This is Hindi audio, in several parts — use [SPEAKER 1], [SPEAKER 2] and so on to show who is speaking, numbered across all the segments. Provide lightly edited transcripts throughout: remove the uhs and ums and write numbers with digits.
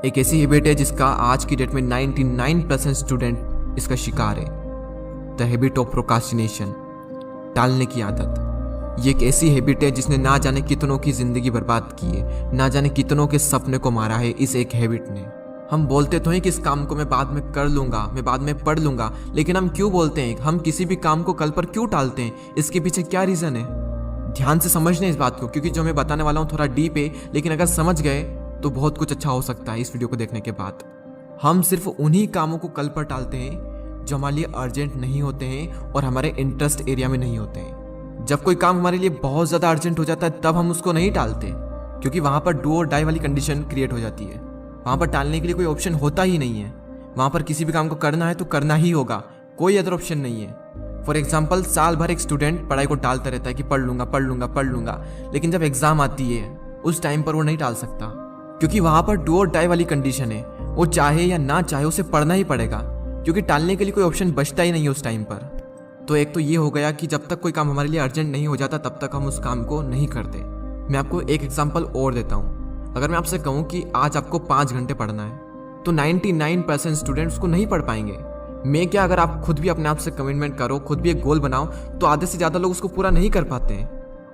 [SPEAKER 1] एक ऐसी हैबिट है जिसका आज की डेट में 99% स्टूडेंट इसका शिकार है। द हैबिट ऑफ प्रोक्रास्टिनेशन, टालने की आदत। ये एक ऐसी हैबिट है जिसने ना जाने कितनों की जिंदगी बर्बाद की है, ना जाने कितनों के सपने को मारा है इस एक हैबिट ने। हम बोलते तो हैं कि इस काम को मैं बाद में कर लूंगा, मैं बाद में पढ़ लूंगा, लेकिन हम क्यों बोलते हैं? हम किसी भी काम को कल पर क्यों टालते हैं? इसके पीछे क्या रीजन है? ध्यान से समझने इस बात को, क्योंकि जो मैं बताने वाला हूँ थोड़ा डीप है, लेकिन अगर समझ गए तो बहुत कुछ अच्छा हो सकता है इस वीडियो को देखने के बाद। हम सिर्फ उन्हीं कामों को कल पर टालते हैं जो हमारे लिए अर्जेंट नहीं होते हैं और हमारे इंटरेस्ट एरिया में नहीं होते हैं। जब कोई काम हमारे लिए बहुत ज़्यादा अर्जेंट हो जाता है तब हम उसको नहीं टालते, क्योंकि वहाँ पर डू और डाई वाली कंडीशन क्रिएट हो जाती है। वहाँ पर टालने के लिए कोई ऑप्शन होता ही नहीं है। वहाँ पर किसी भी काम को करना है तो करना ही होगा, कोई अदर ऑप्शन नहीं है। फॉर एग्जाम्पल, साल भर एक स्टूडेंट पढ़ाई को टालता रहता है कि पढ़ लूंगा पढ़ लूंगा पढ़ लूंगा, लेकिन जब एग्जाम आती है उस टाइम पर वो नहीं टाल सकता, क्योंकि वहाँ पर डू और डाई वाली कंडीशन है। वो चाहे या ना चाहे उसे पढ़ना ही पड़ेगा, क्योंकि टालने के लिए कोई ऑप्शन बचता ही नहीं है उस टाइम पर। तो एक तो ये हो गया कि जब तक कोई काम हमारे लिए अर्जेंट नहीं हो जाता तब तक हम उस काम को नहीं करते। मैं आपको एक एग्जाम्पल और देता हूँ। अगर मैं आपसे कहूँ कि आज आपको 5 घंटे पढ़ना है तो 99% स्टूडेंट्स को नहीं पढ़ पाएंगे। मैं क्या, अगर आप खुद भी अपने आप से कमिटमेंट करो, खुद भी एक गोल बनाओ, तो आधे से ज़्यादा लोग उसको पूरा नहीं कर पाते हैं।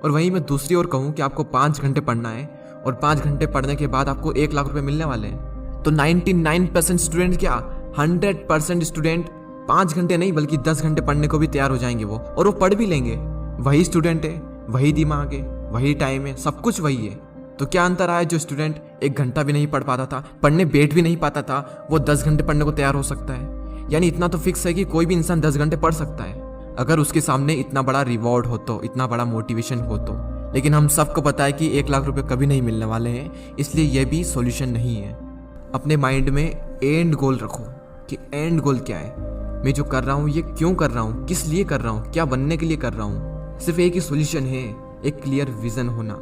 [SPEAKER 1] और वहीं मैं दूसरी ओर कहूँ कि आपको 5 घंटे पढ़ना है और 5 घंटे पढ़ने के बाद आपको 1 लाख रुपए मिलने वाले हैं, तो 99% स्टूडेंट क्या, 100% स्टूडेंट 5 घंटे नहीं बल्कि 10 घंटे पढ़ने को भी तैयार हो जाएंगे वो, और वो पढ़ भी लेंगे। वही स्टूडेंट है, वही दिमाग है, वही टाइम है, सब कुछ वही है। तो क्या अंतर आया? जो स्टूडेंट 1 घंटा भी नहीं पढ़ पाता था, पढ़ने बैठ भी नहीं पाता था, वो 10 घंटे पढ़ने को तैयार हो सकता है। यानी इतना तो फिक्स है कि कोई भी इंसान 10 घंटे पढ़ सकता है अगर उसके सामने इतना बड़ा रिवॉर्ड हो तो, इतना बड़ा मोटिवेशन हो तो। लेकिन हम सबको पता है कि 1 लाख रुपए कभी नहीं मिलने वाले हैं, इसलिए यह भी सॉल्यूशन नहीं है। अपने माइंड में एंड गोल रखो कि एंड गोल क्या है, मैं जो कर रहा हूँ ये क्यों कर रहा हूँ, किस लिए कर रहा हूँ, क्या बनने के लिए कर रहा हूँ। सिर्फ एक ही सॉल्यूशन है, एक क्लियर विजन होना।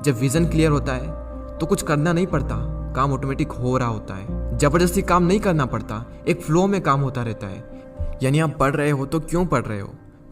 [SPEAKER 1] जब विजन क्लियर होता है तो कुछ करना नहीं पड़ता, काम ऑटोमेटिक हो रहा होता है। जबरदस्ती काम नहीं करना पड़ता, एक फ्लो में काम होता रहता है। यानी आप पढ़ रहे हो तो क्यों पढ़ रहे हो,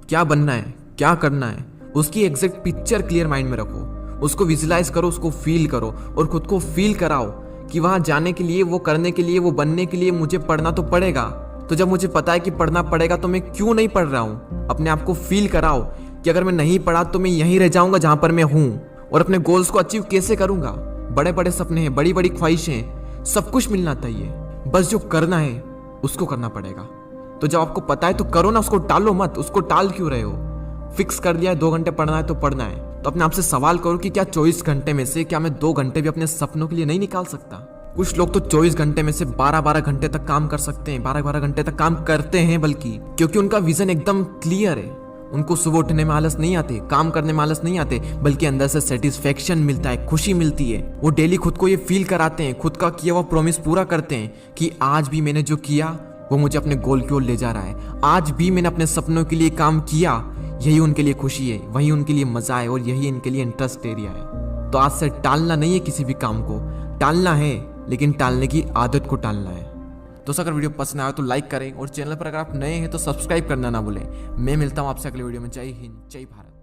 [SPEAKER 1] क्या बनना है, क्या करना है, उसकी एग्जैक्ट पिक्चर क्लियर माइंड में रखो, उसको विजुलाइज करो, उसको फील करो और खुद को फील कराओ कि वहां जाने के लिए, वो करने के लिए, वो बनने के लिए मुझे पढ़ना तो पड़ेगा। तो जब मुझे पता है कि पढ़ना पड़ेगा तो मैं क्यों नहीं पढ़ रहा हूँ। अपने आप को फील कराओ कि अगर मैं नहीं पढ़ा तो मैं यहीं रह जाऊंगा जहां पर मैं हूँ, और अपने गोल्स को अचीव कैसे करूंगा। बड़े बड़े सपने हैं, बड़ी बड़ी ख्वाहिशें, सब कुछ मिलना चाहिए, बस जो करना है उसको करना पड़ेगा। तो जब आपको पता है तो करो ना, उसको टालो मत। उसको टाल क्यों रहे हो? फिक्स कर लिया है 2 घंटे पढ़ना है तो पढ़ना है, तो अपने आप से सवाल करो कि क्या 24 घंटे में से क्या मैं 2 घंटे भी अपने सपनों के लिए नहीं निकाल सकता? कुछ लोग तो 24 घंटे में से 12-12 घंटे तक काम कर सकते हैं, 12-12 घंटे तक काम करते हैं, बल्कि क्योंकि उनका विजन एकदम क्लियर है। उनको सुबह उठने में आलस नहीं आते, काम करने में आलस नहीं आते, बल्कि अंदर से सेटिस्फेक्शन मिलता है, खुशी मिलती है। वो डेली खुद को ये फील कराते हैं, खुद का किया हुआ प्रॉमिस पूरा करते हैं कि आज भी मैंने जो किया वो मुझे अपने गोल की ओर ले जा रहा है, आज भी मैंने अपने सपनों के लिए काम किया। यही उनके लिए खुशी है, वही उनके लिए मजा है और यही इनके लिए इंटरेस्ट एरिया है। तो आज से टालना नहीं है, किसी भी काम को टालना है, लेकिन टालने की आदत को टालना है। तो अगर वीडियो पसंद आया तो लाइक करें और चैनल पर अगर आप नए हैं तो सब्सक्राइब करना ना भूलें। मैं मिलता हूँ आपसे अगले वीडियो में। जय हिंद, जय भारत।